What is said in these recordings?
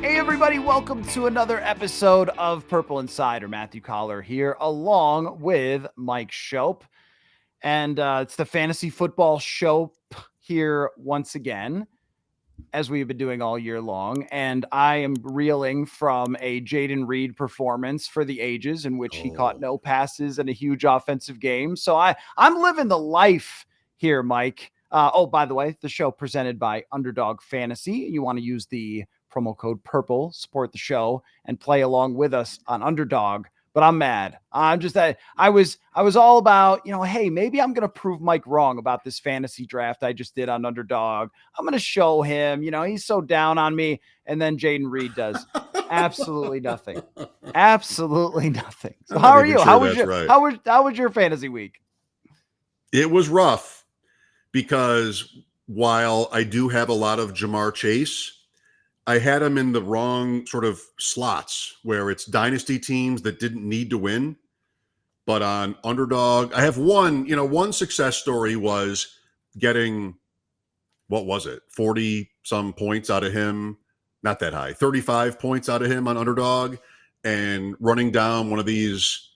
Hey everybody, welcome to another episode of Purple Insider. Matthew Coller here along with Mike Schopp. And it's the fantasy football show here once again, as we've been doing all year long. And I am reeling from a Jaden Reed performance for the ages in which he caught no passes and a huge offensive game. So I'm living the life here, Mike. By the way, the show presented by Underdog Fantasy. You want to use the promo code PURPLE, support the show, and play along with us on Underdog. But I'm mad. I was all about, hey, maybe I'm going to prove Mike wrong about this fantasy draft I just did on Underdog. I'm going to show him, he's so down on me. And then Jaden Reed does absolutely nothing. Absolutely nothing. So how are you? How was your fantasy week? It was rough because while I do have a lot of Jamar Chase, I had him in the wrong sort of slots where it's dynasty teams that didn't need to win. But on Underdog, I have one success story was getting, 40 some points out of him. Not that high, 35 points out of him on Underdog and running down one of these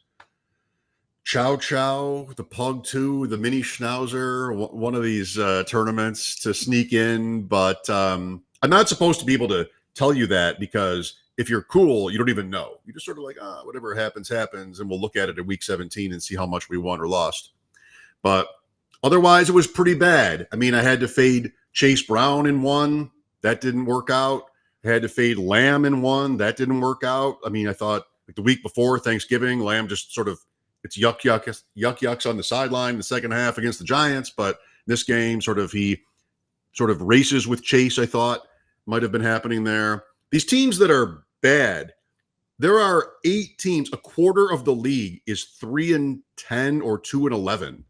Chow Chow, the Pug 2, the Mini Schnauzer, one of these tournaments to sneak in. But I'm not supposed to be able to tell you that because if you're cool, you don't even know. You just sort of like, whatever happens, happens. And we'll look at it at week 17 and see how much we won or lost. But otherwise, it was pretty bad. I mean, I had to fade Chase Brown in one. That didn't work out. I had to fade Lamb in one. That didn't work out. I mean, I thought like the week before Thanksgiving, Lamb just sort of, it's yucks on the sideline in the second half against the Giants. But this game, he sort of races with Chase, I thought might have been happening there. These teams that are bad, there are 8 teams. A quarter of the league is 3-10 or 2-11.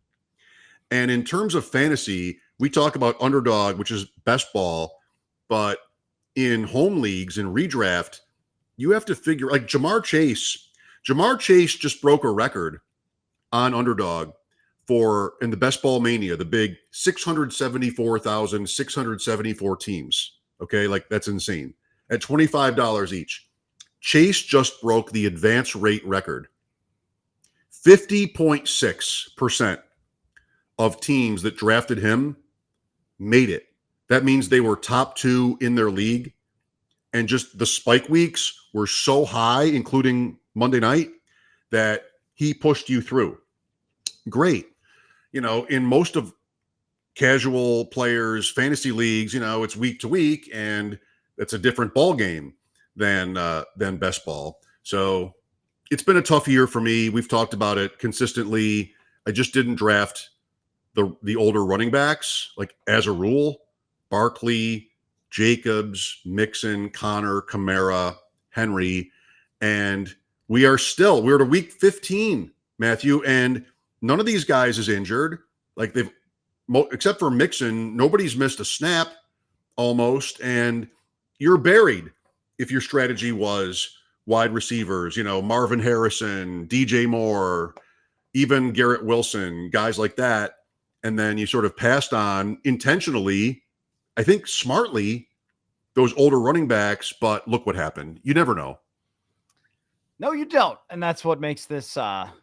And in terms of fantasy, we talk about Underdog, which is best ball, but in home leagues and redraft, you have to figure like Jamar Chase just broke a record on Underdog in the Best Ball Mania, the big 674,674 teams. Okay, like that's insane. At $25 each. Chase just broke the advance rate record. 50.6% of teams that drafted him made it. That means they were top 2 in their league. And just the spike weeks were so high, including Monday night, that he pushed you through. Great. In most of casual players, fantasy leagues, it's week to week, and it's a different ball game than best ball. So it's been a tough year for me. We've talked about it consistently. I just didn't draft the older running backs, like as a rule. Barkley, Jacobs, Mixon, Connor, Kamara, Henry, and we're to week 15, Matthew, and none of these guys is injured. Like except for Mixon, nobody's missed a snap almost, and you're buried if your strategy was wide receivers, Marvin Harrison, DJ Moore, even Garrett Wilson, guys like that. And then you sort of passed on intentionally, I think smartly, those older running backs, but look what happened. You never know. No, you don't. And that's what makes this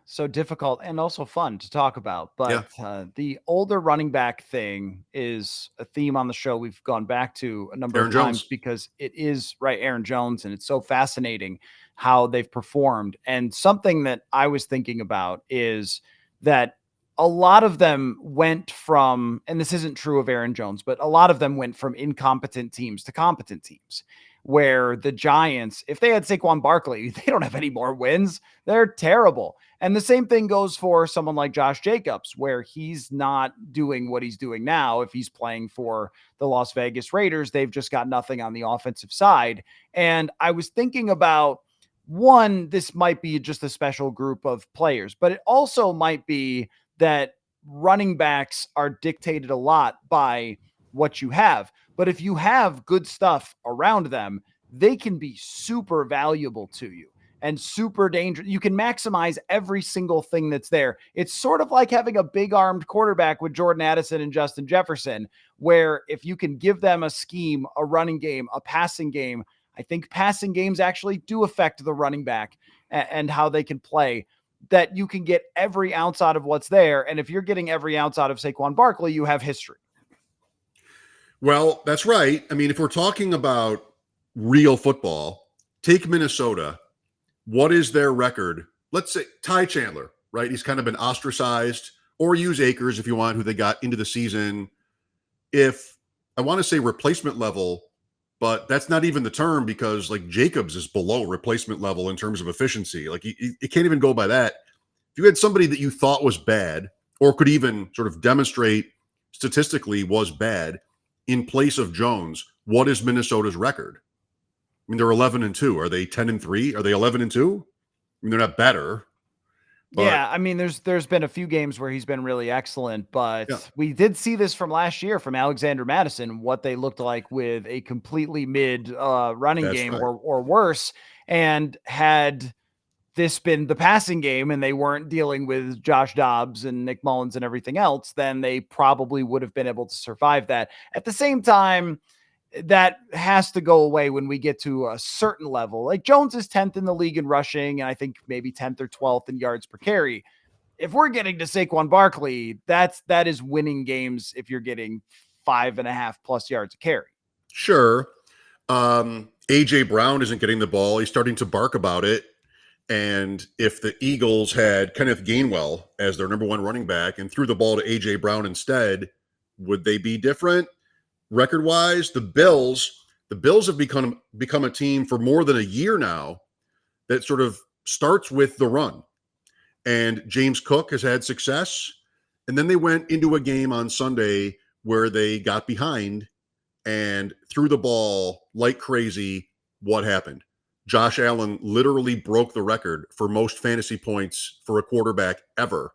so difficult and also fun to talk about. But the older running back thing is a theme on the show we've gone back to a number of times because it is, right, Aaron Jones. And it's so fascinating how they've performed. And something that I was thinking about is that a lot of them went from, and this isn't true of Aaron Jones, but a lot of them went from incompetent teams to competent teams. Where the Giants, if they had Saquon Barkley, they don't have any more wins. They're terrible. And the same thing goes for someone like Josh Jacobs, where he's not doing what he's doing now. If he's playing for the Las Vegas Raiders, they've just got nothing on the offensive side. And I was thinking about, one, this might be just a special group of players, but it also might be that running backs are dictated a lot by what you have. But if you have good stuff around them, they can be super valuable to you and super dangerous. You can maximize every single thing that's there. It's sort of like having a big armed quarterback with Jordan Addison and Justin Jefferson, where if you can give them a scheme, a running game, a passing game, I think passing games actually do affect the running back and how they can play, that you can get every ounce out of what's there. And if you're getting every ounce out of Saquon Barkley, you have history. Well, that's right. I mean, if we're talking about real football, take Minnesota. What is their record? Let's say Ty Chandler, right? He's kind of been ostracized, or use Akers if you want, who they got into the season. If I want to say replacement level, but that's not even the term, because like Jacobs is below replacement level in terms of efficiency. Like you can't even go by that. If you had somebody that you thought was bad, or could even sort of demonstrate statistically was bad in place of Jones, what is Minnesota's record? I mean, they're 11-2. Are they 10-3? Are they 11-2? I mean, they're not better. But yeah, I mean, there's been a few games where he's been really excellent, but we did see this from last year from Alexander Mattison, what they looked like with a completely mid running game or worse. And had this been the passing game and they weren't dealing with Josh Dobbs and Nick Mullins and everything else, then they probably would have been able to survive that. At the same time, that has to go away when we get to a certain level. Like Jones is 10th in the league in rushing, and I think maybe 10th or 12th in yards per carry. If we're getting to Saquon Barkley, that is winning games if you're getting 5.5+ yards a carry. Sure. AJ Brown isn't getting the ball. He's starting to bark about it. And if the Eagles had Kenneth Gainwell as their number one running back and threw the ball to AJ Brown instead, would they be different? Record-wise, the Bills have become a team for more than a year now that sort of starts with the run. And James Cook has had success. And then they went into a game on Sunday where they got behind and threw the ball like crazy. What happened? Josh Allen literally broke the record for most fantasy points for a quarterback ever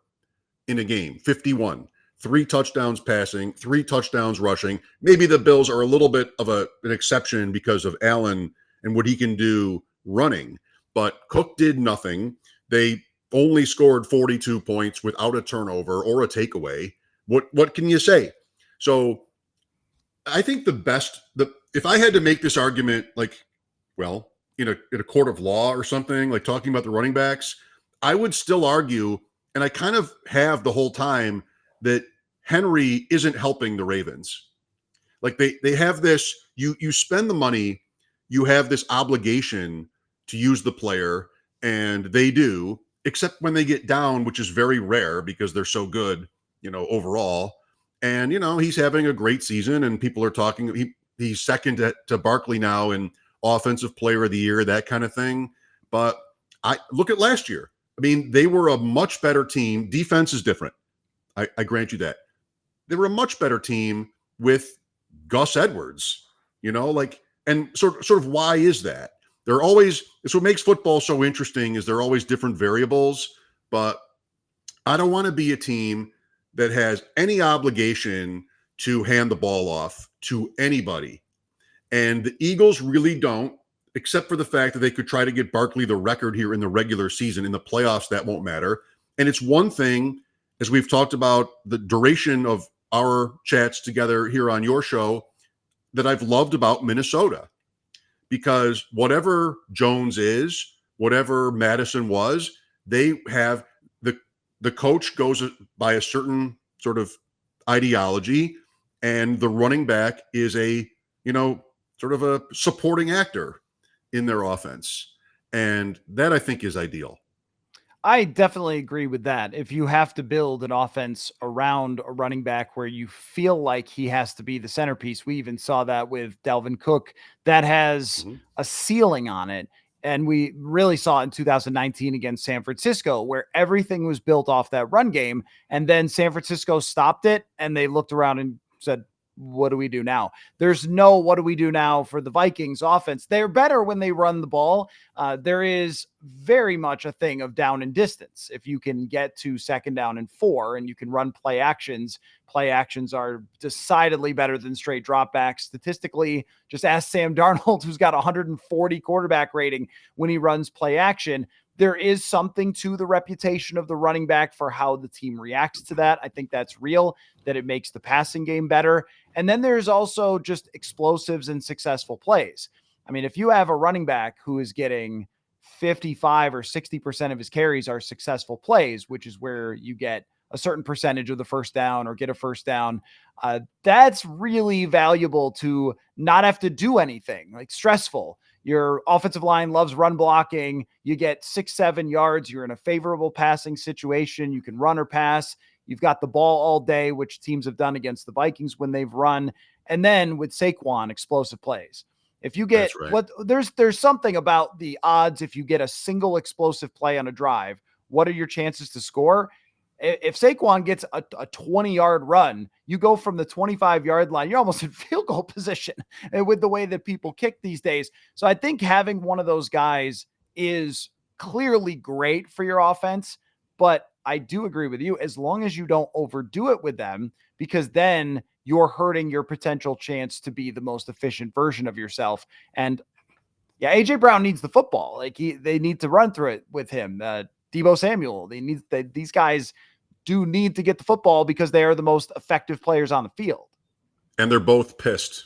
in a game, 51. 3 touchdowns passing, 3 touchdowns rushing. Maybe the Bills are a little bit of an exception because of Allen and what he can do running. But Cook did nothing. They only scored 42 points without a turnover or a takeaway. What can you say? So I think if I had to make this argument, like, well, in a court of law or something, like talking about the running backs, I would still argue, and I kind of have the whole time, that Henry isn't helping the Ravens. Like they have this, you spend the money, you have this obligation to use the player, and they do, except when they get down, which is very rare because they're so good, overall. And, he's having a great season and people are talking, he's second to Barkley now in offensive player of the year, that kind of thing. But I look at last year. I mean, they were a much better team. Defense is different. I grant you that. They were a much better team with Gus Edwards, and sort of why is that? It's what makes football so interesting, is there are always different variables, but I don't want to be a team that has any obligation to hand the ball off to anybody. And the Eagles really don't, except for the fact that they could try to get Barkley the record here in the regular season. In the playoffs, that won't matter. And it's one thing, as we've talked about the duration of our chats together here on your show, that I've loved about Minnesota. Because whatever Jones is, whatever Madison was, they have the coach goes by a certain sort of ideology, and the running back is a, sort of a supporting actor in their offense. And that, I think, is ideal. I definitely agree with that. If you have to build an offense around a running back where you feel like he has to be the centerpiece, we even saw that with Dalvin Cook, that has a ceiling on it. And we really saw it in 2019 against San Francisco, where everything was built off that run game. And then San Francisco stopped it and they looked around and said, what do we do now? There's no what do we do now for the Vikings offense. They're better when they run the ball. There is very much a thing of down and distance. If you can get to 2nd down and 4 and you can run play actions are decidedly better than straight dropbacks. Statistically, just ask Sam Darnold, who's got 140 quarterback rating when he runs play action. There is something to the reputation of the running back for how the team reacts to that. I think that's real, that it makes the passing game better. And then there's also just explosives and successful plays. I mean, if you have a running back who is getting 55 or 60% of his carries are successful plays, which is where you get a certain percentage of the first down or get a first down, that's really valuable to not have to do anything like stressful. Your offensive line loves run blocking. You get 6-7 yards. You're in a favorable passing situation. You can run or pass. You've got the ball all day, which teams have done against the Vikings when they've run. And then with Saquon, explosive plays. If you get there's something about the odds. If you get a single explosive play on a drive, what are your chances to score? If Saquon gets a 20-yard run, you go from the 25-yard line, you're almost in field goal position with the way that people kick these days. So I think having one of those guys is clearly great for your offense, but I do agree with you as long as you don't overdo it with them, because then you're hurting your potential chance to be the most efficient version of yourself. And yeah, AJ Brown needs the football. Like they need to run through it with him. Deebo Samuel, these guys do need to get the football because they are the most effective players on the field. And they're both pissed.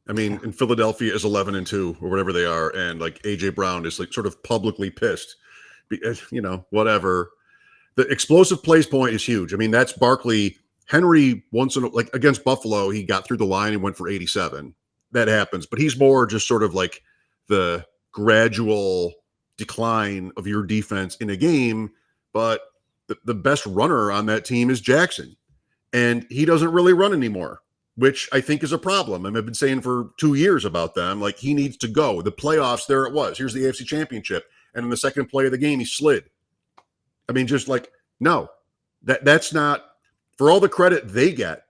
I mean, in Philadelphia is 11-2 or whatever they are. And like AJ Brown is like sort of publicly pissed, whatever. The explosive plays point is huge. I mean, that's Barkley. Henry like against Buffalo, he got through the line and went for 87. That happens, but he's more just sort of like the gradual decline of your defense in a game. But the best runner on that team is Jackson, and he doesn't really run anymore, which I think is a problem. And I've been saying for 2 years about them, like he needs to go. The playoffs, there it was. Here's the AFC Championship, and in the second play of the game, he slid. I mean, just like, no, that's not, for all the credit they get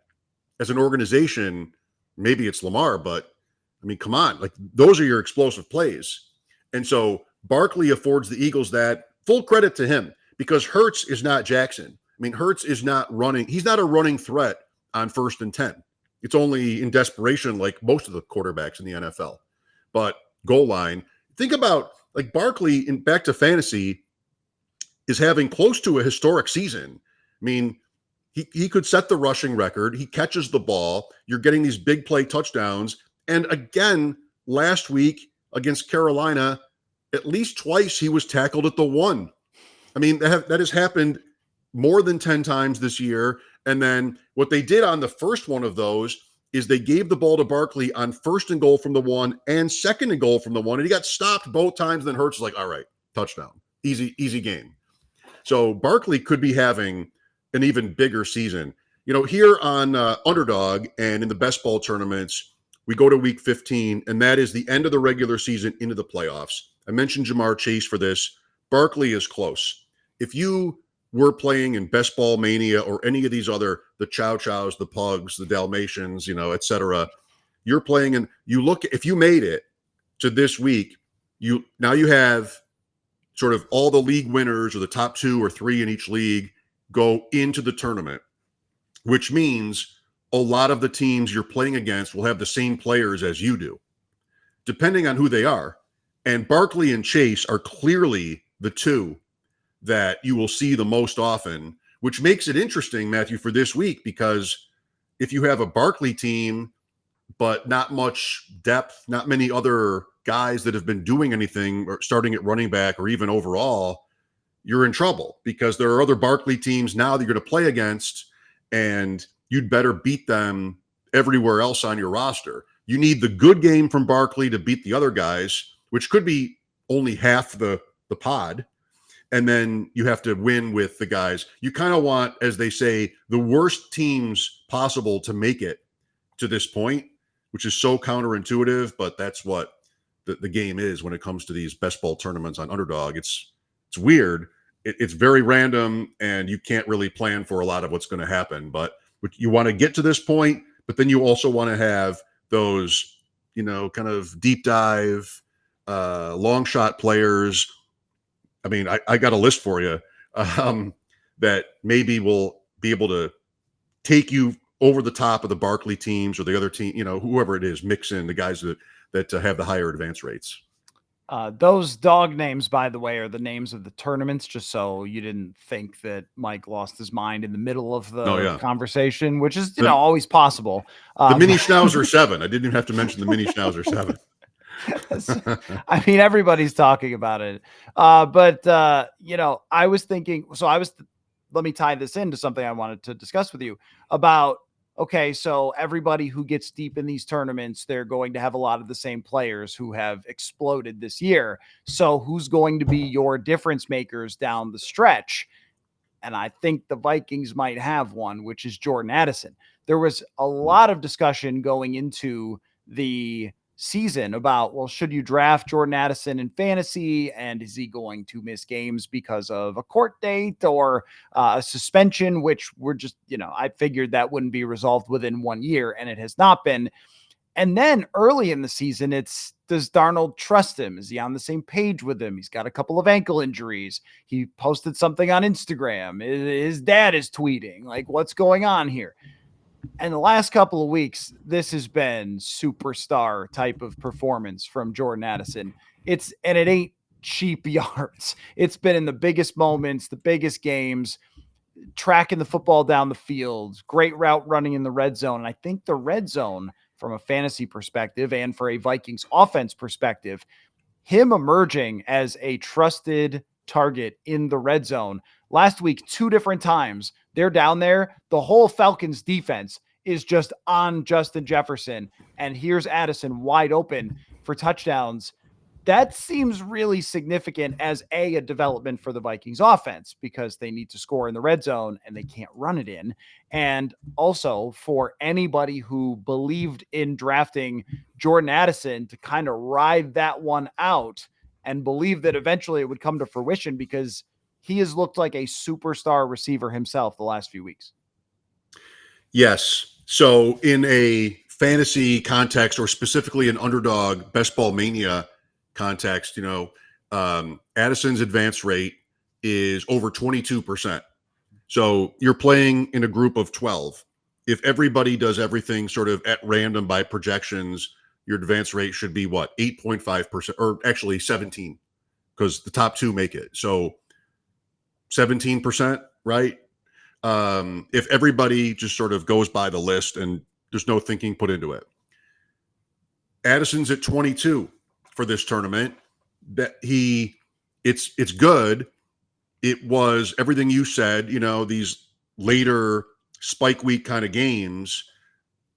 as an organization, maybe it's Lamar, but I mean, come on, like those are your explosive plays. And so Barkley affords the Eagles that. Full credit to him, because Hurts is not Jackson. I mean, Hurts is not running. He's not a running threat on 1st and 10. It's only in desperation, like most of the quarterbacks in the NFL. But goal line, think about like Barkley in back to fantasy is having close to a historic season. I mean, he could set the rushing record. He catches the ball. You're getting these big play touchdowns. And again, last week against Carolina, at least twice he was tackled at the 1. I mean, that has happened more than 10 times this year. And then what they did on the first one of those is they gave the ball to Barkley on 1st and goal from the 1 and 2nd and goal from the 1. And he got stopped both times. Then Hurts was like, all right, touchdown. Easy game. So Barkley could be having an even bigger season. Here on Underdog and in the best ball tournaments, we go to week 15, and that is the end of the regular season into the playoffs. I mentioned Jamar Chase for this. Barkley is close. If you were playing in Best Ball Mania or any of these other, the Chow Chows, the Pugs, the Dalmatians, et cetera, you're playing and you look, if you made it to this week, you have sort of all the league winners or the top 2 or 3 in each league go into the tournament, which means a lot of the teams you're playing against will have the same players as you do, depending on who they are. And Barkley and Chase are clearly the 2 that you will see the most often, which makes it interesting, Matthew, for this week, because if you have a Barkley team, but not much depth, not many other guys that have been doing anything or starting at running back or even overall, you're in trouble, because there are other Barkley teams now that you're going to play against, and you'd better beat them everywhere else on your roster. You need the good game from Barkley to beat the other guys, which could be only half the pod. And then you have to win with the guys. You kind of want, as they say, the worst teams possible to make it to this point, which is so counterintuitive, but that's what the game is when it comes to these best ball tournaments on Underdog. It's weird. It's very random, and you can't really plan for a lot of what's going to happen. But you want to get to this point, but then you also want to have those, kind of deep dive, long shot players. I mean, I got a list for you that maybe will be able to take you over the top of the Barkley teams or the other team, whoever it is, mix in the guys that have the higher advance rates. Those dog names, by the way, are the names of the tournaments, just so you didn't think that Mike lost his mind in the middle of the conversation, which is, always possible. The Mini Schnauzer 7. I didn't even have to mention the Mini Schnauzer 7. I mean, everybody's talking about it. But I was thinking, let me tie this into something I wanted to discuss with you about, okay, so everybody who gets deep in these tournaments, they're going to have a lot of the same players who have exploded this year. So who's going to be your difference makers down the stretch? And I think the Vikings might have one, which is Jordan Addison. There was a lot of discussion going into the season about, well, should you draft Jordan Addison in fantasy? And is he going to miss games because of a court date or a suspension, which we're just, I figured that wouldn't be resolved within 1 year, and it has not been. And then early in the season, does Darnold trust him? Is he on the same page with him? He's got a couple of ankle injuries. He posted something on Instagram. His dad is tweeting. Like, what's going on here? And the last couple of weeks, this has been superstar type of performance from Jordan Addison. It ain't cheap yards. It's been in the biggest moments, the biggest games, tracking the football down the field, great route running in the red zone. And I think the red zone, from a fantasy perspective and for a Vikings offense perspective, him emerging as a trusted target in the red zone last week, 2 different times, they're down there. The whole Falcons defense is just on Justin Jefferson. And here's Addison wide open for touchdowns. That seems really significant as a development for the Vikings offense, because they need to score in the red zone and they can't run it in. And also for anybody who believed in drafting Jordan Addison to kind of ride that one out and believe that eventually it would come to fruition, because he has looked like a superstar receiver himself the last few weeks. Yes. So in a fantasy context, or specifically an underdog best ball mania context, Addison's advance rate is over 22%. So you're playing in a group of 12. If everybody does everything sort of at random by projections, your advance rate should be 8.5%, or actually 17, because the top 2 make it. So 17%, right? If everybody just sort of goes by the list and there's no thinking put into it. Addison's at 22 for this tournament. That it's good. It was everything you said, these later spike week kind of games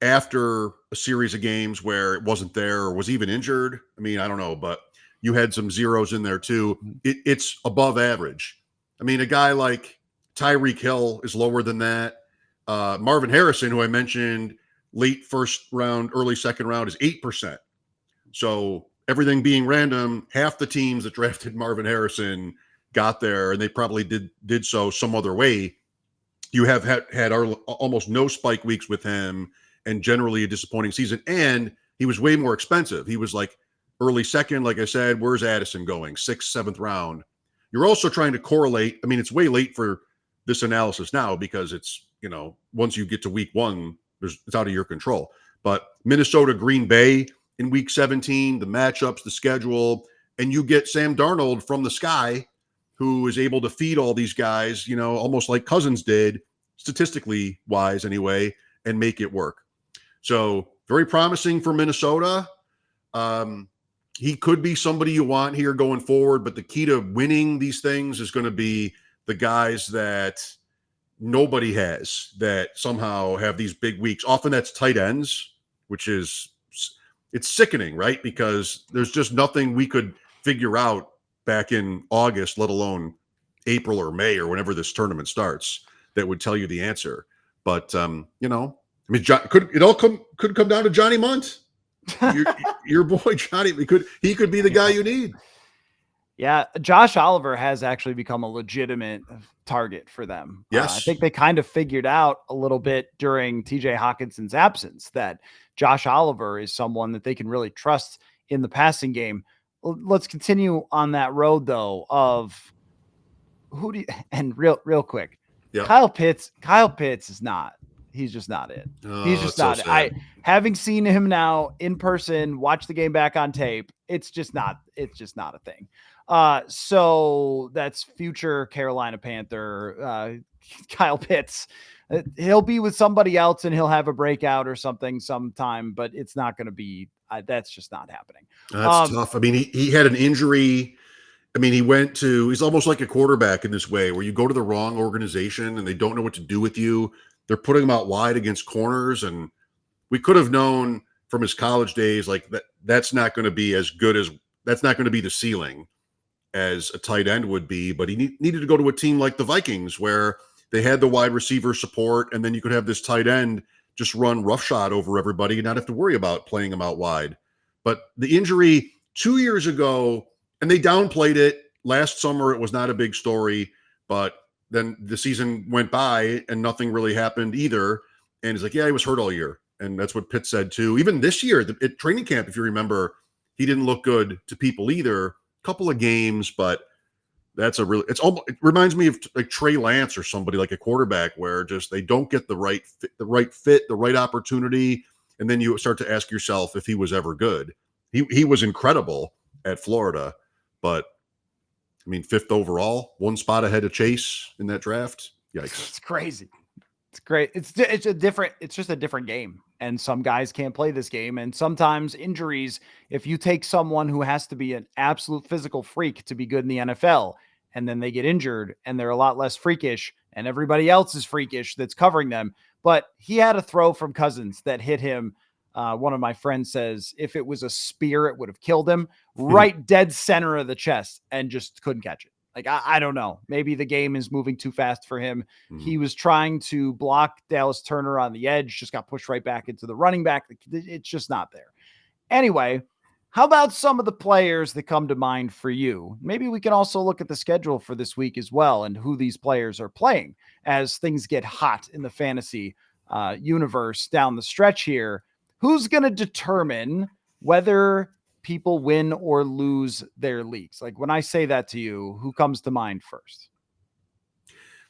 after a series of games where it wasn't there or was even injured. I mean, I don't know, but you had some zeros in there too. It's above average. I mean, a guy like Tyreek Hill is lower than that. Marvin Harrison, who I mentioned late first round, early second round, is 8%. So everything being random, half the teams that drafted Marvin Harrison got there, and they probably did so some other way. You have had almost no spike weeks with him, and generally a disappointing season. And he was way more expensive. He was like early second, like I said. Where's Addison going? 6th, 7th round. You're also trying to correlate. I mean, it's way late for this analysis now, because it's, once you get to week 1, it's out of your control. But Minnesota, Green Bay in week 17, the matchups, the schedule, and you get Sam Darnold from the sky, who is able to feed all these guys, almost like Cousins did, statistically wise anyway, and make it work. So very promising for Minnesota. He could be somebody you want here going forward, but the key to winning these things is going to be the guys that nobody has, that somehow have these big weeks. Often that's tight ends, which is, it's sickening, right? Because there's just nothing we could figure out back in August, let alone April or May or whenever this tournament starts, that would tell you the answer. But I mean, could come down to Johnny Munt, your boy Johnny. He could be the guy you need. Yeah, Josh Oliver has actually become a legitimate target for them. Yes. I think they kind of figured out a little bit during TJ Hawkinson's absence that Josh Oliver is someone that they can really trust in the passing game. Let's continue on that road, though, of and real quick. Yep. Kyle Pitts is not. He's just not it. He's just not it. Having seen him now in person, watch the game back on tape, it's just not a thing. So that's future Carolina Panther, Kyle Pitts. He'll be with somebody else and he'll have a breakout or something sometime, but it's not going to be, that's just not happening. That's tough. I mean, he had an injury. I mean, he's almost like a quarterback in this way where you go to the wrong organization and they don't know what to do with you. They're putting him out wide against corners. And we could have known from his college days, like that's not going to be as good as, that's not going to be the ceiling as a tight end would be. But he needed to go to a team like the Vikings where they had the wide receiver support, and then you could have this tight end just run roughshod over everybody and not have to worry about playing him out wide. But the injury 2 years ago, and they downplayed it last summer, it was not a big story, but then the season went by and nothing really happened either. And he's like, yeah, he was hurt all year. And that's what Pitt said too. Even this year at training camp, if you remember, he didn't look good to people either. A couple of games, but it reminds me of like Trey Lance or somebody like a quarterback where just they don't get the right fit, the right opportunity. And then you start to ask yourself if he was ever good. He was incredible at Florida, but I mean, 5th overall, 1 spot ahead of Chase in that draft. Yikes. It's crazy. It's great. It's just a different game. And some guys can't play this game. And sometimes injuries, if you take someone who has to be an absolute physical freak to be good in the NFL, and then they get injured and they're a lot less freakish and everybody else is freakish that's covering them. But he had a throw from Cousins that hit him. One of my friends says, if it was a spear, it would have killed him right dead center of the chest and just couldn't catch it. Like, I don't know. Maybe the game is moving too fast for him. He was trying to block Dallas Turner on the edge, just got pushed right back into the running back. It's just not there. Anyway, how about some of the players that come to mind for you? Maybe we can also look at the schedule for this week as well and who these players are playing as things get hot in the fantasy universe down the stretch here. Who's going to determine whether people win or lose their leagues? Like when I say that to you, who comes to mind first?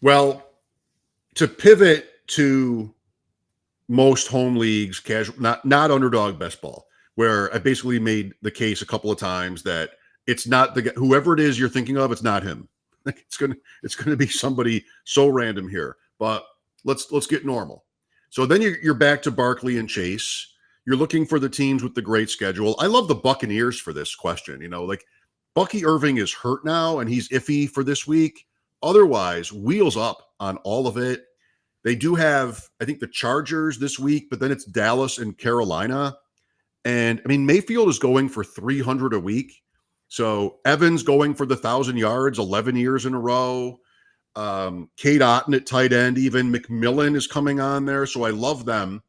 Well, to pivot to most home leagues, casual, not underdog best ball, where I basically made the case a couple of times that it's not whoever it is you're thinking of, it's not him. It's gonna be somebody so random here. But let's get normal. So then you're back to Barkley and Chase. You're looking for the teams with the great schedule. I love the Buccaneers for this question. Like Bucky Irving is hurt now and he's iffy for this week. Otherwise, wheels up on all of it. They do have, I think, the Chargers this week, but then it's Dallas and Carolina. And I mean, Mayfield is going for 300 a week. So Evans going for the 1,000 yards, 11 years in a row. Kate Otten at tight end, even McMillan is coming on there. So I love them.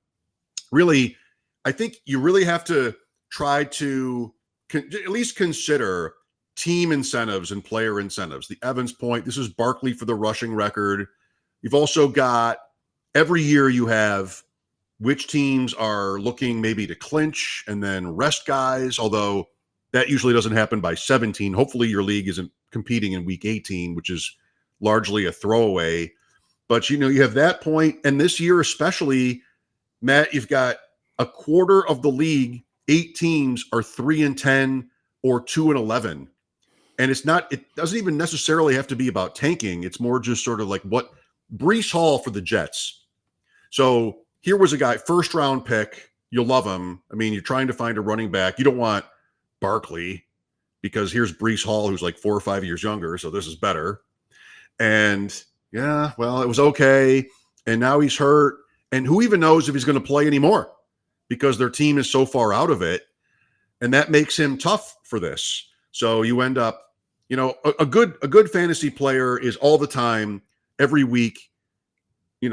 Really, I think you really have to try to at least consider team incentives and player incentives. The Evans point, this is Barkley for the rushing record. You've also got every year you have which teams are looking maybe to clinch and then rest guys, although that usually doesn't happen by 17. Hopefully your league isn't competing in week 18, which is largely a throwaway. But, you have that point. And this year especially, Matt, you've got a quarter of the league, 8 teams are 3-10 or 2-11. And it doesn't even necessarily have to be about tanking. It's more just sort of like what Breece Hall for the Jets. So here was a guy, first round pick. You'll love him. I mean, you're trying to find a running back. You don't want Barkley because here's Breece Hall, who's like 4 or 5 years younger. So this is better. And yeah, well, it was okay. And now he's hurt. And who even knows if he's going to play anymore because their team is so far out of it. And that makes him tough for this. So you end up, a good fantasy player is all the time, every week,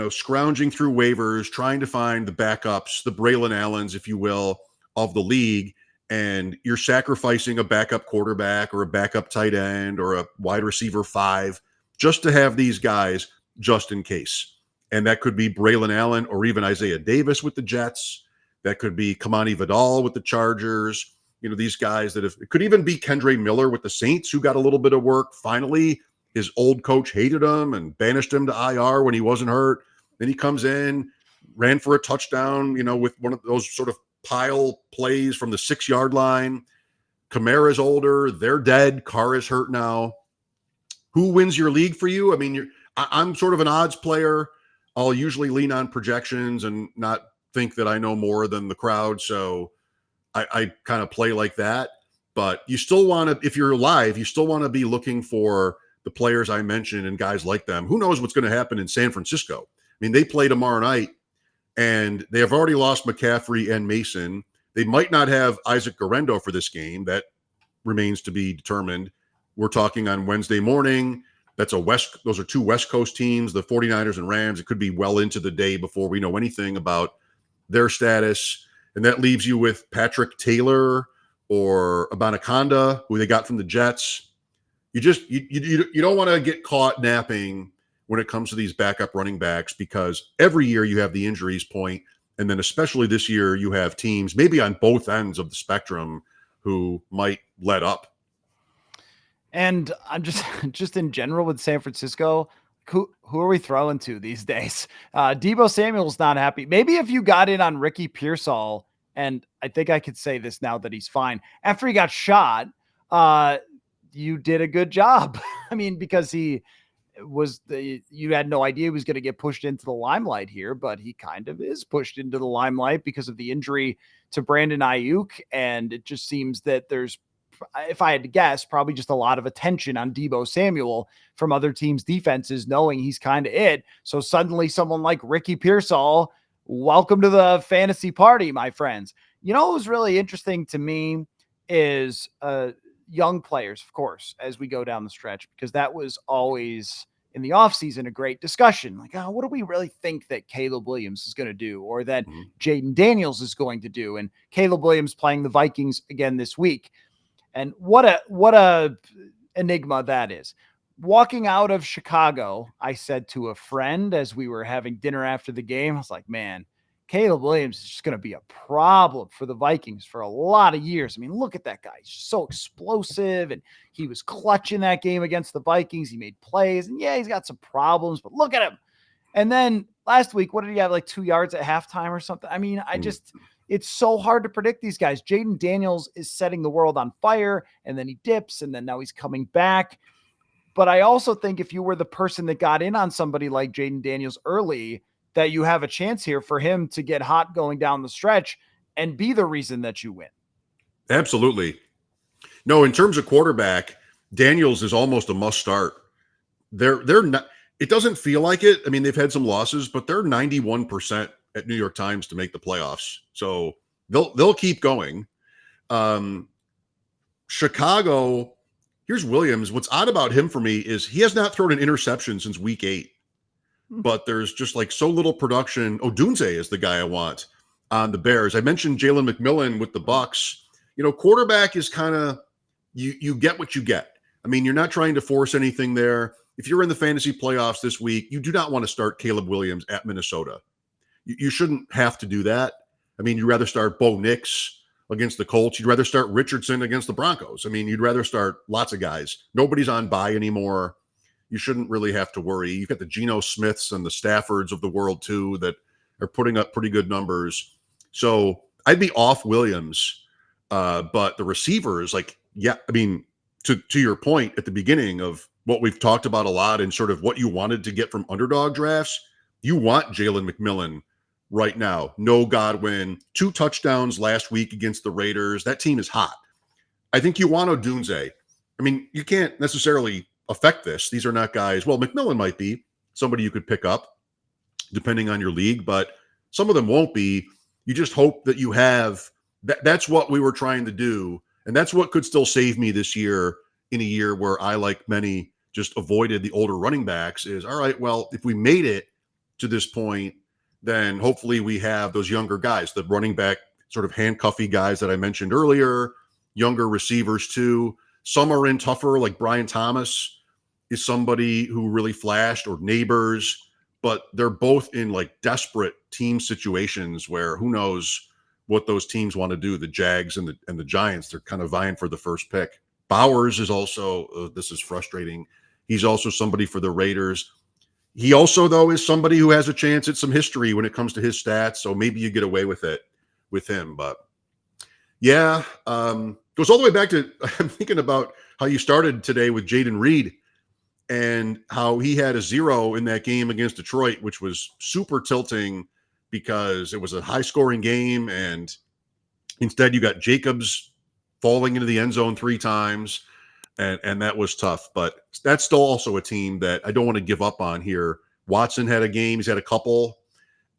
scrounging through waivers, trying to find the backups, the Braylon Allens, if you will, of the league. And you're sacrificing a backup quarterback or a backup tight end or a wide receiver 5 just to have these guys just in case. And that could be Braylon Allen or even Isaiah Davis with the Jets. That could be Kamani Vidal with the Chargers. These guys it could even be Kendre Miller with the Saints, who got a little bit of work. Finally, his old coach hated him and banished him to IR when he wasn't hurt. Then he comes in, ran for a touchdown, with one of those sort of pile plays from the 6-yard line. Kamara's older. They're dead. Carr is hurt now. Who wins your league for you? I mean, I'm sort of an odds player. I'll usually lean on projections and not think that I know more than the crowd. So I kind of play like that. But you still want to, if you're live, you still want to be looking for the players I mentioned and guys like them. Who knows what's going to happen in San Francisco? I mean, they play tomorrow night, and they have already lost McCaffrey and Mason. They might not have Isaac Guerrero for this game. That remains to be determined. We're talking on Wednesday morning. Those are two West Coast teams, the 49ers and Rams. It could be well into the day before we know anything about their status. And that leaves you with Patrick Taylor or Abanaconda, who they got from the Jets. You don't want to get caught napping when it comes to these backup running backs, because every year you have the injuries point, and then especially this year you have teams maybe on both ends of the spectrum who might let up. And I'm just in general with San Francisco, who are we throwing to these days? Deebo Samuel's not happy. Maybe if you got in on Ricky Pearsall, and I think I could say this now that he's fine after he got shot, you did a good job. I mean, because you had no idea he was going to get pushed into the limelight here, but he kind of is pushed into the limelight because of the injury to Brandon Ayuk. And it just seems that there's, if I had to guess, probably just a lot of attention on Deebo Samuel from other teams' defenses, knowing he's kind of it. So suddenly someone like Ricky Pearsall, welcome to the fantasy party, my friends. You know, what was really interesting to me is young players, of course, as we go down the stretch, because that was always in the offseason a great discussion. Like, what do we really think that Caleb Williams is going to do, or that Jaden Daniels is going to do? And Caleb Williams playing the Vikings again this week. And what a enigma that is. Walking out of Chicago, I said to a friend as we were having dinner after the game, I was like, man, Caleb Williams is just going to be a problem for the Vikings for a lot of years. I mean, look at that guy. He's just so explosive, and he was clutch in that game against the Vikings. He made plays, and yeah, he's got some problems, but look at him. And then last week, what did he have, like 2 yards at halftime or something? I mean, it's so hard to predict these guys. Jaden Daniels is setting the world on fire, and then he dips, and then now he's coming back. But I also think if you were the person that got in on somebody like Jaden Daniels early, that you have a chance here for him to get hot going down the stretch and be the reason that you win. Absolutely. No, in terms of quarterback, Daniels is almost a must start. They're not, it doesn't feel like it. I mean, they've had some losses, but they're 91% at New York Times to make the playoffs. So they'll keep going. Chicago, here's Williams. What's odd about him for me is he has not thrown an interception since week 8. But there's just like so little production. Odunze is the guy I want on the Bears. I mentioned Jalen McMillan with the Bucks. You know, quarterback is kind of, you get what you get. I mean, you're not trying to force anything there. If you're in the fantasy playoffs this week, you do not want to start Caleb Williams at Minnesota. You shouldn't have to do that. I mean, you'd rather start Bo Nix against the Colts. You'd rather start Richardson against the Broncos. I mean, you'd rather start lots of guys. Nobody's on bye anymore. You shouldn't really have to worry. You've got the Geno Smiths and the Staffords of the world too that are putting up pretty good numbers. So I'd be off Williams, but the receivers, like, yeah, I mean, to your point at the beginning of what we've talked about a lot and sort of what you wanted to get from underdog drafts, you want Jalen McMillan right now. No Godwin, 2 touchdowns last week against the Raiders. That team is hot. I think you want Odunze. I mean, you can't necessarily affect this. These are not guys. Well, McMillan might be somebody you could pick up depending on your league, but some of them won't be. You just hope that you have that. That's what we were trying to do. And that's what could still save me this year, in a year where I, like many, just avoided the older running backs, is all right. Well, if we made it to this point, then hopefully we have those younger guys, the running back sort of handcuffy guys that I mentioned earlier, younger receivers too. Some are in tougher, like Brian Thomas is somebody who really flashed, or Neighbors, but they're both in like desperate team situations where who knows what those teams want to do. The Jags and the Giants, they're kind of vying for the first pick. Bowers is also, this is frustrating. He's also somebody for the Raiders. He also, though, is somebody who has a chance at some history when it comes to his stats. So maybe you get away with it with him. But yeah, goes all the way back to, I'm thinking about how you started today with Jaden Reed. and how he had a 0 in that game against Detroit, which was super tilting because it was a high scoring game. And instead you got Jacobs falling into the end zone 3 times. And that was tough, but that's still also a team that I don't want to give up on here. Watson had a game. He's had a couple,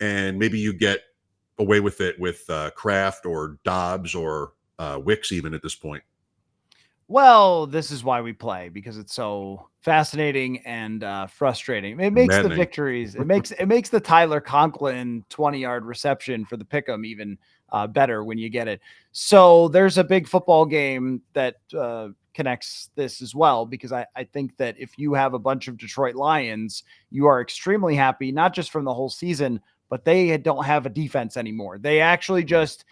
and maybe you get away with it with Kraft or Dobbs or Wicks even at this point. Well, this is why we play, because it's so fascinating and frustrating. It makes the victories. It makes the Tyler Conklin 20-yard reception for the pick'em even better when you get it. So there's a big football game that connects this as well, because I think that if you have a bunch of Detroit Lions, you are extremely happy, not just from the whole season, but they don't have a defense anymore. They actually just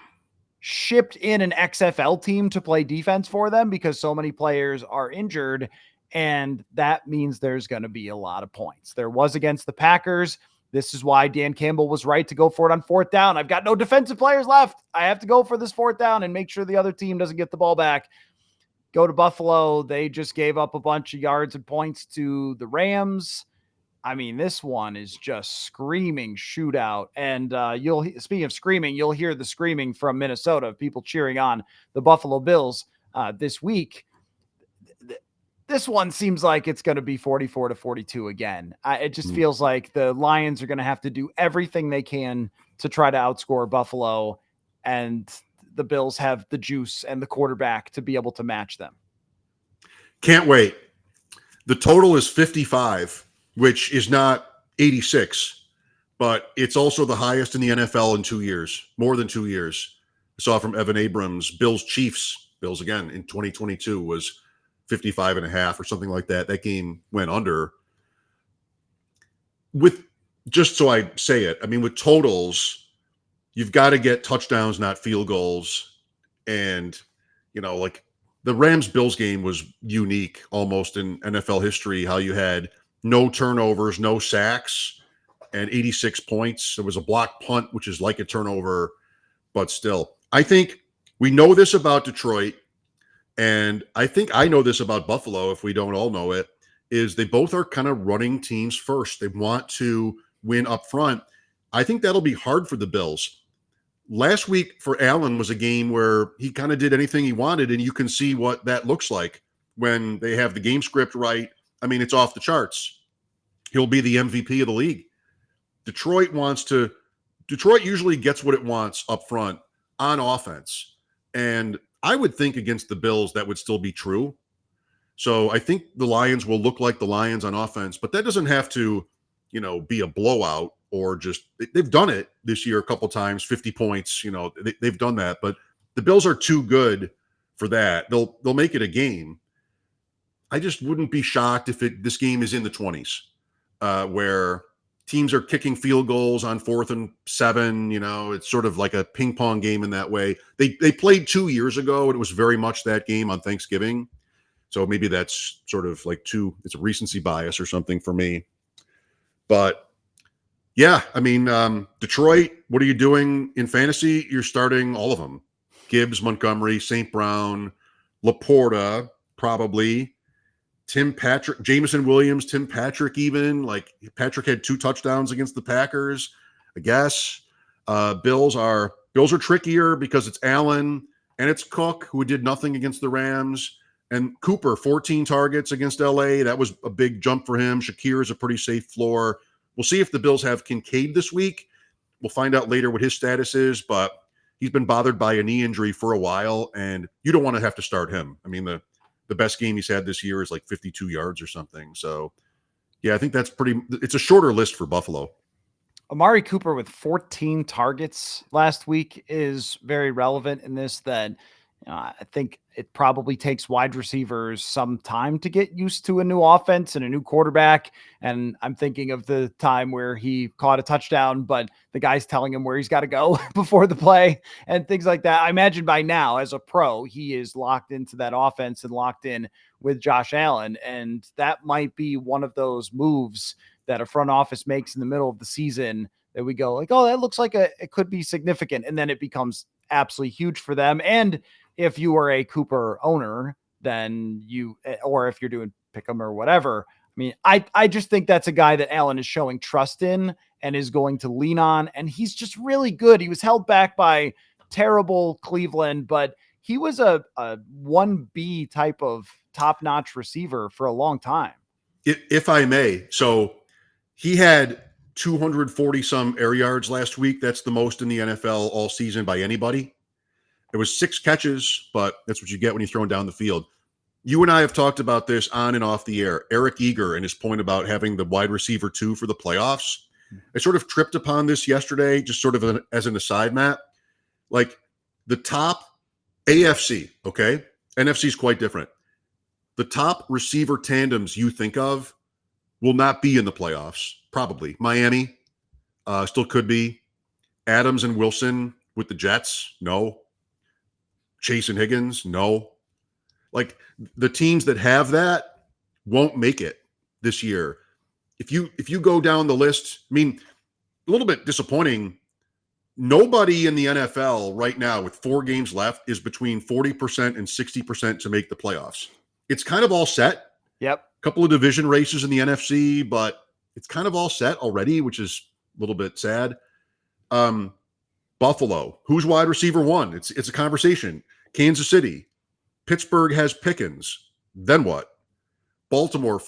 shipped in an XFL team to play defense for them because so many players are injured. And that means there's going to be a lot of points. There was against the Packers. This is why Dan Campbell was right to go for it on 4th down. I've got no defensive players left. I have to go for this 4th down and make sure the other team doesn't get the ball back. Go to Buffalo. They just gave up a bunch of yards and points to the Rams. I mean, this one is just screaming shootout. And speaking of screaming, you'll hear the screaming from Minnesota, people cheering on the Buffalo Bills this week. This one seems like it's going to be 44-42 again. It just feels like the Lions are going to have to do everything they can to try to outscore Buffalo, and the Bills have the juice and the quarterback to be able to match them. Can't wait. The total is 55, which is not 86, but it's also the highest in the NFL in 2 years, more than 2 years. I saw from Evan Abrams, Bills again in 2022 was 55.5 or something like that. That game went under. With, just so I say it, I mean, with totals, you've got to get touchdowns, not field goals. And, like the Rams-Bills game was unique almost in NFL history, how you had no turnovers, no sacks, and 86 points. There was a block punt, which is like a turnover, but still. I think we know this about Detroit, and I think I know this about Buffalo, if we don't all know it, is they both are kind of running teams first. They want to win up front. I think that'll be hard for the Bills. Last week for Allen was a game where he kind of did anything he wanted, and you can see what that looks like when they have the game script right. I mean, it's off the charts. He'll be the MVP of the league. Detroit usually gets what it wants up front on offense. And I would think against the Bills that would still be true. So I think the Lions will look like the Lions on offense, but that doesn't have to, be a blowout or just, they've done it this year a couple times, 50 points, they've done that, but the Bills are too good for that. They'll make it a game. I just wouldn't be shocked if this game is in the 20s, where teams are kicking field goals on 4th and 7. It's sort of like a ping pong game in that way. They played 2 years ago, and it was very much that game on Thanksgiving. So maybe that's sort of like it's a recency bias or something for me. But yeah, I mean, Detroit, what are you doing in fantasy? You're starting all of them. Gibbs, Montgomery, St. Brown, Laporta, probably. Tim Patrick, Jameson Williams, Tim Patrick even. Like, Patrick had 2 touchdowns against the Packers, I guess. Bills are trickier because it's Allen and it's Cook, who did nothing against the Rams. And Cooper, 14 targets against LA. That was a big jump for him. Shakir is a pretty safe floor. We'll see if the Bills have Kincaid this week. We'll find out later what his status is, but he's been bothered by a knee injury for a while, and you don't want to have to start him. I mean, the best game he's had this year is like 52 yards or something. So, yeah, I think it's a shorter list for Buffalo. Amari Cooper with 14 targets last week is very relevant in this, that I think it probably takes wide receivers some time to get used to a new offense and a new quarterback. And I'm thinking of the time where he caught a touchdown, but the guy's telling him where he's got to go before the play and things like that. I imagine by now, as a pro, he is locked into that offense and locked in with Josh Allen. And that might be one of those moves that a front office makes in the middle of the season that we go like, oh, that looks like it could be significant. And then it becomes absolutely huge for them. And if you are a Cooper owner, then or if you're doing pick 'em or whatever, I mean, I just think that's a guy that Allen is showing trust in and is going to lean on. And he's just really good. He was held back by terrible Cleveland, but he was a 1B type of top-notch receiver for a long time. If I may, so he had 240 some air yards last week. That's the most in the NFL all season by anybody. It was 6 catches, but that's what you get when you're throwing down the field. You and I have talked about this on and off the air. Eric Eager and his point about having the wide receiver 2 for the playoffs. I sort of tripped upon this yesterday, just sort of as an aside, Matt. Like the top AFC, okay? NFC is quite different. The top receiver tandems you think of will not be in the playoffs, probably. Miami still could be. Adams and Wilson with the Jets, no. Chase and Higgins, no. Like the teams that have that won't make it this year. If you go down the list, I mean, a little bit disappointing. Nobody in the NFL right now with 4 games left is between 40% and 60% to make the playoffs. It's kind of all set. Yep. A couple of division races in the NFC, but it's kind of all set already, which is a little bit sad. Buffalo, who's wide receiver 1? It's a conversation. Kansas City, Pittsburgh has Pickens. Then what? Baltimore,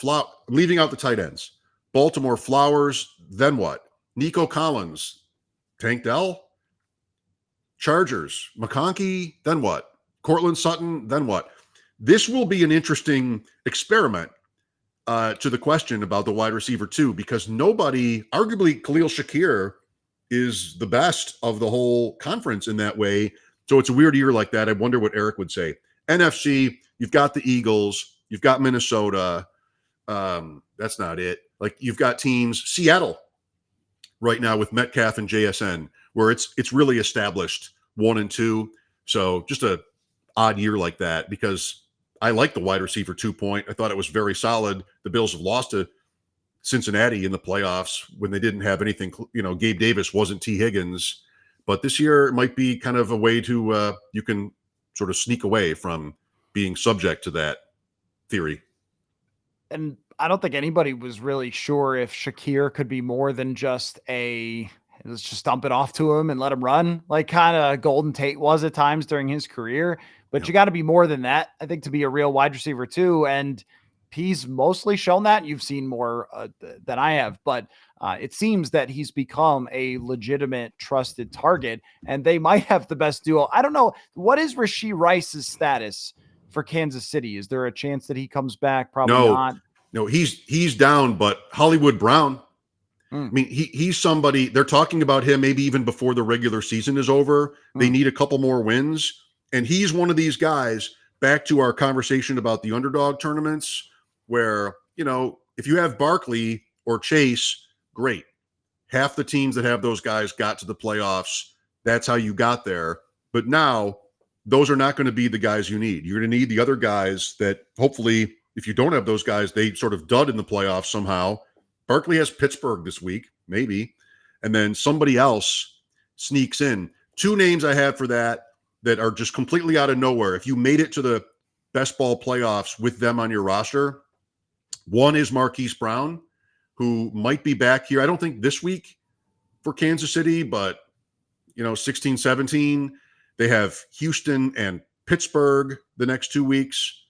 leaving out the tight ends. Baltimore, Flowers. Then what? Nico Collins, Tank Dell. Chargers, McConkey. Then what? Cortland Sutton. Then what? This will be an interesting experiment to the question about the wide receiver 2, because nobody, arguably Khalil Shakir, is the best of the whole conference in that way. So it's a weird year like that. I wonder what Eric would say. NFC, you've got the Eagles, you've got Minnesota. That's not it. Like you've got teams, Seattle right now with Metcalf and JSN, where it's really established 1 and 2. So just a odd year like that, because I like the wide receiver 2 point. I thought it was very solid. The Bills have lost to Cincinnati in the playoffs when they didn't have anything. Gabe Davis wasn't T. Higgins, but this year it might be kind of a way to you can sort of sneak away from being subject to that theory. And I don't think anybody was really sure if Shakir could be more than just let's just dump it off to him and let him run, like kind of Golden Tate was at times during his career. But you got to be more than that, I think, to be a real wide receiver too. And he's mostly shown that. You've seen more than I have, but it seems that he's become a legitimate, trusted target, and they might have the best duo. I don't know. What is Rashee Rice's status for Kansas City? Is there a chance that he comes back? Probably not. No, he's down, but Hollywood Brown, I mean, he's somebody, they're talking about him maybe even before the regular season is over. They need a couple more wins, and he's one of these guys, back to our conversation about the underdog tournaments, where, if you have Barkley or Chase, great. Half the teams that have those guys got to the playoffs. That's how you got there. But now those are not going to be the guys you need. You're going to need the other guys that hopefully, if you don't have those guys, they sort of dud in the playoffs somehow. Barkley has Pittsburgh this week, maybe. And then somebody else sneaks in. 2 names I have for that are just completely out of nowhere. If you made it to the best ball playoffs with them on your roster, one is Marquise Brown, who might be back here. I don't think this week for Kansas City, but 16, 17. They have Houston and Pittsburgh the next 2 weeks.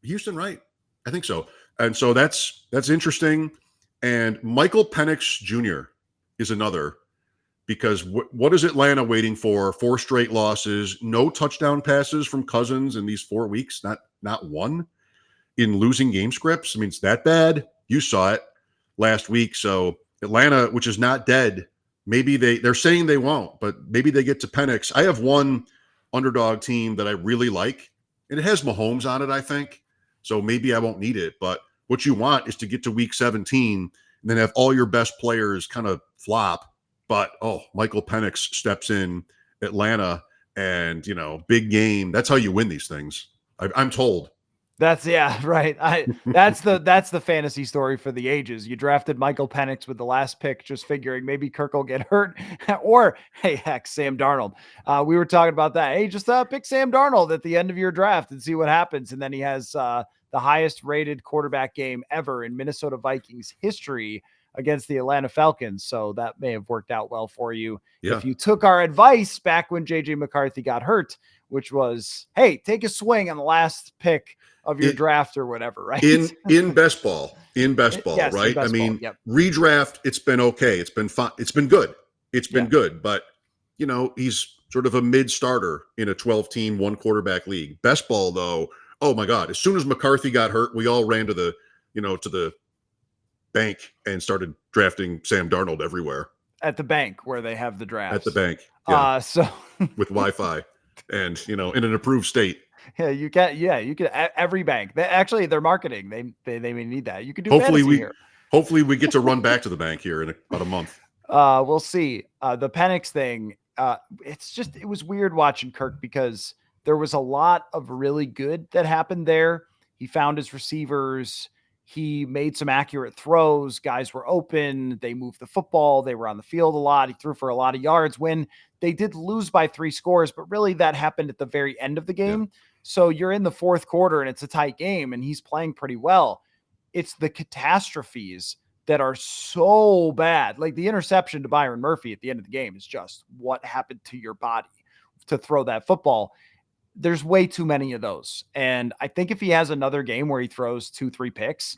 Houston, right? I think so. And so that's interesting. And Michael Penix Jr. is another, because what is Atlanta waiting for? 4 straight losses, no touchdown passes from Cousins in these 4 weeks, not one in losing game scripts. I mean, it's that bad. You saw it last week. So Atlanta, which is not dead, maybe they're saying they won't, but maybe they get to Penix. I have one underdog team that I really like, and it has Mahomes on it, I think. So maybe I won't need it. But what you want is to get to week 17 and then have all your best players kind of flop. But, Michael Penix steps in, Atlanta, and, big game. That's how you win these things, I'm told. That's right. That's the fantasy story for the ages. You drafted Michael Penix with the last pick, just figuring maybe Kirk will get hurt, or hey, heck, Sam Darnold. We were talking about that. Hey, just pick Sam Darnold at the end of your draft and see what happens. And then he has the highest rated quarterback game ever in Minnesota Vikings history against the Atlanta Falcons. So that may have worked out well for you if you took our advice back when JJ McCarthy got hurt, which was, hey, take a swing on the last pick of your draft or whatever, right? In best ball, Yes, right? Best I mean, yep. Redraft, it's been okay. It's been fun. It's been good. It's been good, but he's sort of a mid starter in a 12-team, one quarterback league. Best ball though, oh my God. As soon as McCarthy got hurt, we all ran to the bank and started drafting Sam Darnold everywhere. At the bank where they have the drafts. At the bank. Yeah. So with Wi-Fi and, in an approved state. Yeah, you can every bank. They're marketing. They may need that. You can do Hopefully we get to run back to the bank here in about a month. We'll see. The Penix thing, it was weird watching Kirk because there was a lot of really good that happened there. He found his receivers. He made some accurate throws. Guys were open. They moved the football. They were on the field a lot. He threw for a lot of yards when they did lose by 3 scores, but really that happened at the very end of the game. Yeah. So you're in the fourth quarter and it's a tight game and he's playing pretty well. It's the catastrophes that are so bad. Like the interception to Byron Murphy at the end of the game is just what happened to your body to throw that football. There's way too many of those. And I think if he has another game where he throws 2-3 picks,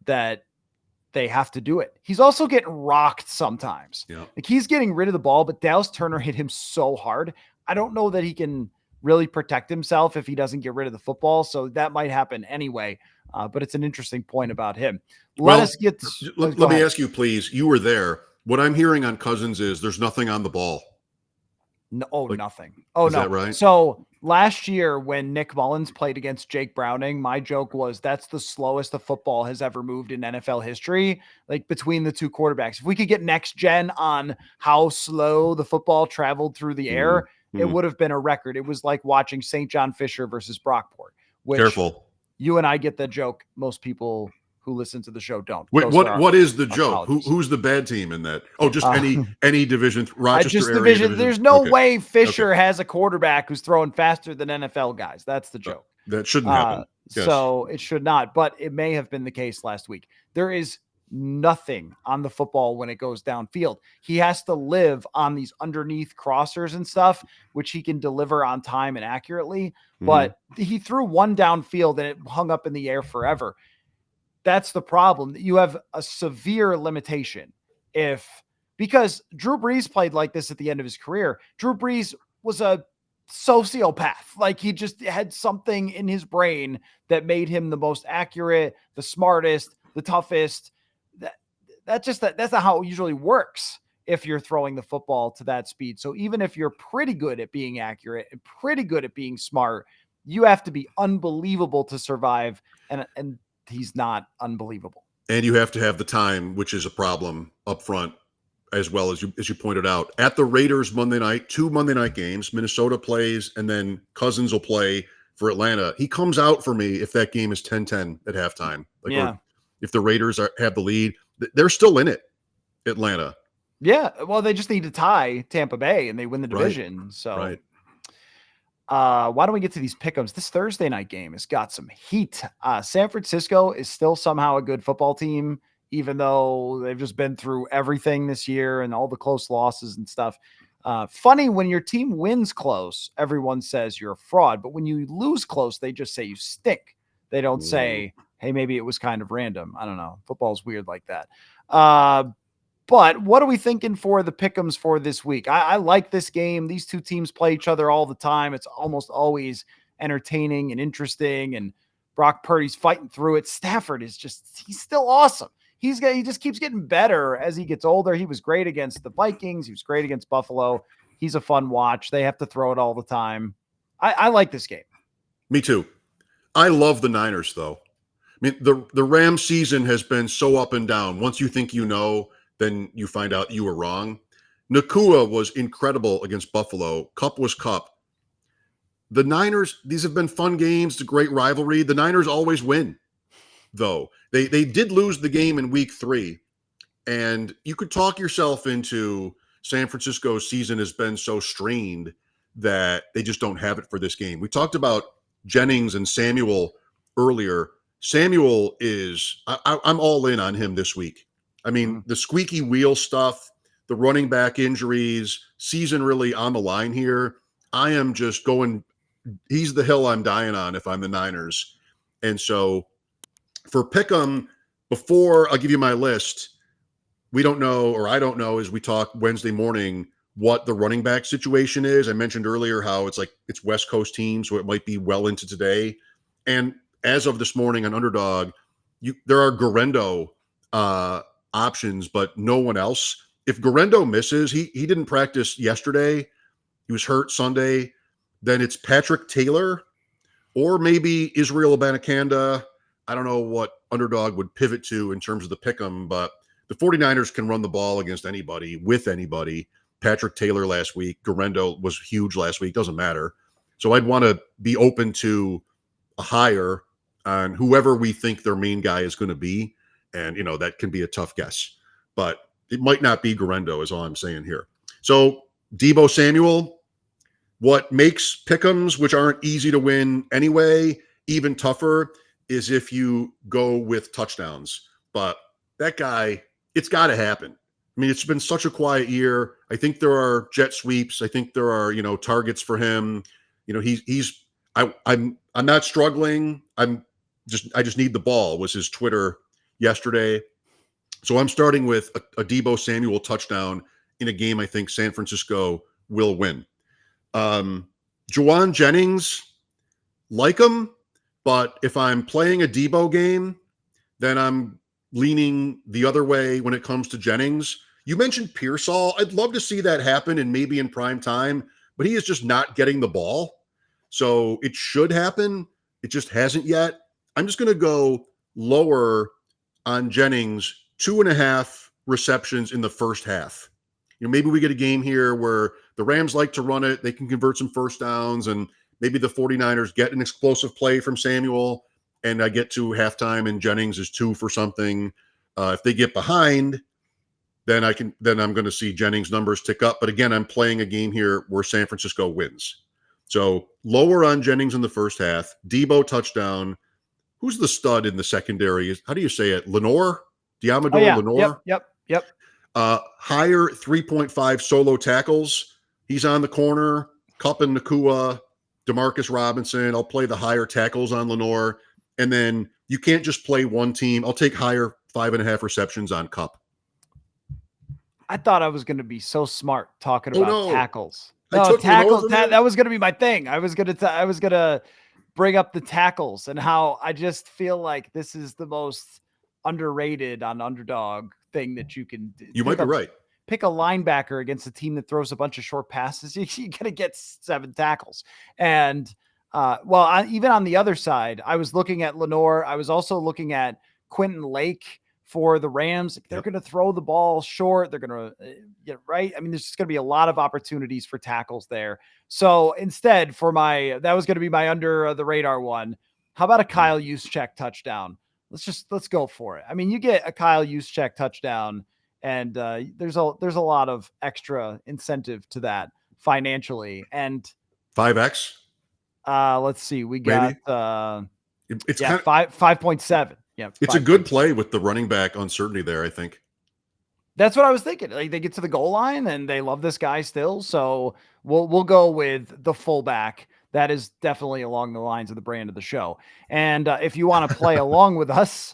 that they have to do it. He's also getting rocked sometimes. Yeah. Like he's getting rid of the ball, but Dallas Turner hit him so hard. I don't know that he can really protect himself if he doesn't get rid of the football. So that might happen anyway. But it's an interesting point about him. Let me ask you, please. You were there. What I'm hearing on Cousins is there's nothing on the ball. No, nothing. Oh, is no. That right? So last year when Nick Mullins played against Jake Browning, my joke was that's the slowest the football has ever moved in NFL history, like between the two quarterbacks. If we could get next gen on how slow the football traveled through the air, it would have been a record. It was like watching St. John Fisher versus Brockport. Careful. You and I get the joke. Most people who listen to the show don't. Wait, what is the joke? Who's the bad team in that? Oh, just any division, Rochester area division. There's no way Fisher has a quarterback who's throwing faster than NFL guys. That's the joke. That shouldn't happen. Yes. So it should not, but it may have been the case last week. There is nothing on the football when it goes downfield. He has to live on these underneath crossers and stuff, which he can deliver on time and accurately. But he threw one downfield and it hung up in the air forever. That's the problem. You have a severe limitation because Drew Brees played like this at the end of his career. Drew Brees was a sociopath. Like he just had something in his brain that made him the most accurate, the smartest, the toughest. That's not how it usually works if you're throwing the football to that speed. So even if you're pretty good at being accurate and pretty good at being smart, you have to be unbelievable to survive. And he's not unbelievable. And you have to have the time, which is a problem up front, as well as you pointed out. At the Raiders Monday night, 2 Monday night games, Minnesota plays, and then Cousins will play for Atlanta. He comes out for me if that game is 10-10 at halftime. Or if the Raiders have the lead, they're still in it, Atlanta. Yeah, well, they just need to tie Tampa Bay, and they win the division. Right. So right. Why don't we get to these pick'ems? This Thursday night game has got some heat. San Francisco is still somehow a good football team, even though they've just been through everything this year and all the close losses and stuff. Funny, when your team wins close, everyone says you're a fraud, but when you lose close, they just say you stink. They don't say, hey, maybe it was kind of random. I don't know. Football's weird like that. But what are we thinking for the pick'ems for this week? I like this game. These two teams play each other all the time. It's almost always entertaining and interesting. And Brock Purdy's fighting through it. Stafford is he's still awesome. He just keeps getting better as he gets older. He was great against the Vikings. He was great against Buffalo. He's a fun watch. They have to throw it all the time. I like this game. Me too. I love the Niners, though. I mean, the Rams season has been so up and down. Once you think you know, then you find out you were wrong. Nakua was incredible against Buffalo. Cup was Cup. The Niners, these have been fun games. It's a great rivalry. The Niners always win, though. They did lose the game in week 3, and you could talk yourself into San Francisco's season has been so strained that they just don't have it for this game. We talked about Jennings and Samuel earlier. Samuel is, I'm all in on him this week. I mean, the squeaky wheel stuff, the running back injuries, season really on the line here. I am just going, he's the hill I'm dying on if I'm the Niners. And so for Pick'em, before I'll give you my list, we don't know, or I don't know, as we talk Wednesday morning, what the running back situation is. I mentioned earlier how it's West Coast teams, so it might be well into today. And as of this morning on Underdog, there are Guerrero options, but no one else. If Guerrero misses, he didn't practice yesterday. He was hurt Sunday. Then it's Patrick Taylor or maybe Israel Abanikanda. I don't know what Underdog would pivot to in terms of the pick'em, but the 49ers can run the ball against anybody, with anybody. Patrick Taylor last week. Guerrero was huge last week. Doesn't matter. So I'd want to be open to a hire on whoever we think their main guy is going to be. And, that can be a tough guess. But it might not be Guerrero is all I'm saying here. So Deebo Samuel, what makes pick'ems, which aren't easy to win anyway, even tougher is if you go with touchdowns. But that guy, it's got to happen. I mean, it's been such a quiet year. I think there are jet sweeps. I think there are, targets for him. I'm not struggling. I just need the ball was his Twitter yesterday. So I'm starting with a Deebo Samuel touchdown in a game I think San Francisco will win. Juwan Jennings, like him, but if I'm playing a Deebo game, then I'm leaning the other way when it comes to Jennings. You mentioned Pearsall. I'd love to see that happen and maybe in prime time, but he is just not getting the ball. So it should happen. It just hasn't yet. I'm just going to go lower on Jennings, 2.5 receptions in the first half. Maybe we get a game here where the Rams like to run it. They can convert some first downs, and maybe the 49ers get an explosive play from Samuel, and I get to halftime and Jennings is 2 for something. If they get behind, then I'm going to see Jennings numbers tick up. But again, I'm playing a game here where San Francisco wins. So lower on Jennings in the first half. Deebo touchdown. Who's the stud in the secondary? How do you say it? Lenore? Diamador Lenore? Yep. Higher 3.5 solo tackles. He's on the corner. Kupp and Nakua, Demarcus Robinson. I'll play the higher tackles on Lenore. And then you can't just play one team. I'll take higher 5.5 receptions on Kupp. I thought I was going to be so smart talking about tackles. No, tackles. That was going to be my thing. I was going to bring up the tackles and how I just feel like this is the most underrated on Underdog thing that you can do. You might be right. Pick a linebacker against a team that throws a bunch of short passes. You're going to get 7 tackles. And even on the other side, I was looking at Lenore. I was also looking at Quentin Lake for the Rams. They're going to throw the ball short. They're going to get right. I mean, there's just going to be a lot of opportunities for tackles there. So instead that was going to be my under the radar one. How about a Kyle Juszczyk touchdown? Let's go for it. I mean, you get a Kyle Juszczyk touchdown and there's a lot of extra incentive to that financially. And 5X. Let's see. We got it's 5.7. Yeah, it's a good play with the running back uncertainty there, I think. That's what I was thinking. Like, they get to the goal line and they love this guy still. So we'll go with the fullback. That is definitely along the lines of the brand of the show. And if you want to play along with us,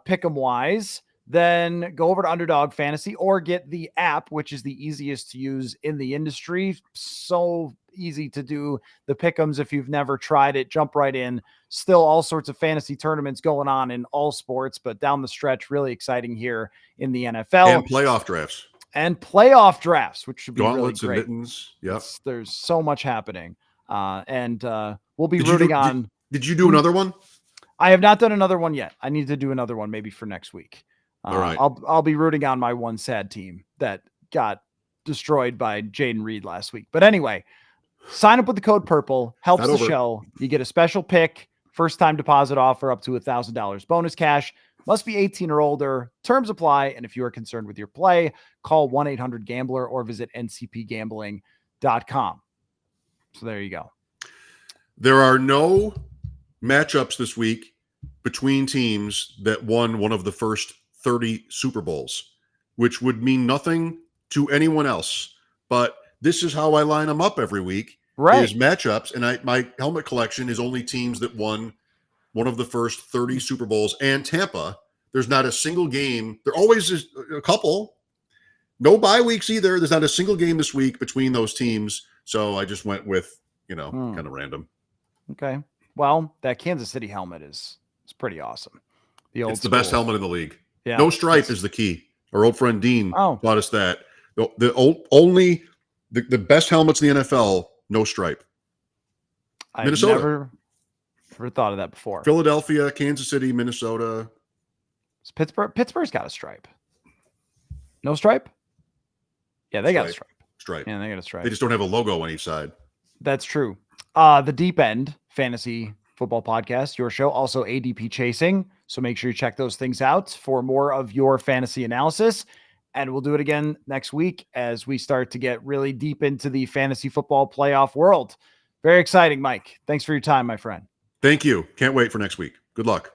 pick 'em wise, then go over to Underdog Fantasy or get the app, which is the easiest to use in the industry. So easy to do the pick'ems. If you've never tried it, jump right in. Still all sorts of fantasy tournaments going on in all sports, but down the stretch, really exciting here in the NFL. And playoff drafts. Which should be gauntlets really great. And mittens. Yep. There's so much happening. And we'll be rooting on. Did you do another one? I have not done another one yet. I need to do another one maybe for next week. All right. I'll be rooting on my one sad team that got destroyed by Jaden Reed last week. But anyway, Sign up with the code PURPLE. Helps the over. show. You get a special pick. First-time deposit offer up to $1,000 bonus cash. Must be 18 or older. Terms apply. And if you are concerned with your play, call 1-800-GAMBLER or visit ncpgambling.com. So there you go. There are no matchups this week between teams that won one of the first 30 Super Bowls, which would mean nothing to anyone else. But this is how I line them up every week. Right. Is matchups. And my helmet collection is only teams that won one of the first 30 Super Bowls. And Tampa, there's not a single game. There always is a couple. No bye weeks either. There's not a single game this week between those teams. So I just went with, kind of random. Okay. Well, that Kansas City helmet is pretty awesome. It's the best helmet in the league. Yeah. No stripe is the key. Our old friend Dean taught us that. The best helmets in the NFL, no stripe. Minnesota. I've never thought of that before. Philadelphia, Kansas City, Minnesota. Pittsburgh's got a stripe. No stripe? Yeah, they got a stripe. Stripe. Yeah, they got a stripe. They just don't have a logo on each side. That's true. The Deep End Fantasy Football Podcast, your show, also ADP Chasing. So make sure you check those things out for more of your fantasy analysis. And we'll do it again next week as we start to get really deep into the fantasy football playoff world. Very exciting, Mike. Thanks for your time, my friend. Thank you. Can't wait for next week. Good luck.